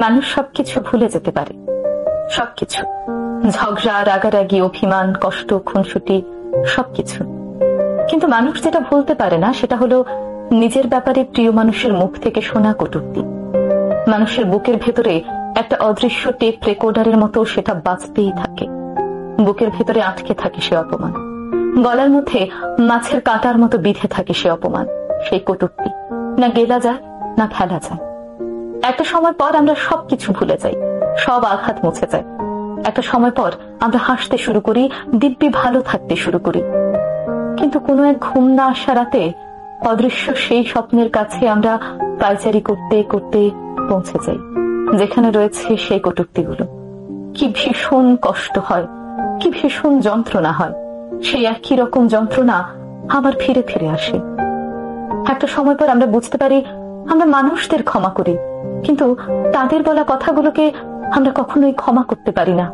মানুষ সবকিছু ভুলে যেতে পারে, সবকিছু, ঝগড়া, রাগারাগি, অভিমান, কষ্ট, খুনসুটি, সবকিছু। কিন্তু মানুষ যেটা ভুলতে পারে না সেটা হলো নিজের ব্যাপারে প্রিয় মানুষের মুখ থেকে শোনা কটূক্তি। মানুষের বুকের ভেতরে একটা অদৃশ্য টেপ রেকর্ডারের মতো সেটা বাজতেই থাকে। বুকের ভেতরে আটকে থাকে সে অপমান, গলার মধ্যে মাছের কাঁটার মতো বিঁধে থাকে সে অপমান, সেই কটূক্তি। না গেলা যায় না ফেলা যায়। একটা সময় পর আমরা সবকিছু ভুলে যাই, সব আঘাত মুছে যায়। একটা সময় পর আমরা হাসতে শুরু করি, দিব্যি ভালো থাকতে শুরু করি। কিন্তু কোনো এক ঘুম না আসা রাতে অদৃশ্য সেই স্বপ্নের কাছে আমরা পায়চারি করতে করতে পৌঁছে যাই, যেখানে রয়েছে সেই কটূক্তিগুলো। কি ভীষণ কষ্ট হয়, কি ভীষণ যন্ত্রণা হয়। সেই একই রকম যন্ত্রণা আবার ফিরে ফিরে আসে। একটা সময় পর আমরা বুঝতে পারি আমরা মানুষদের ক্ষমা করি, কিন্তু তাদের বলা কথাগুলোকে আমরা কখনোই ক্ষমা করতে পারি না।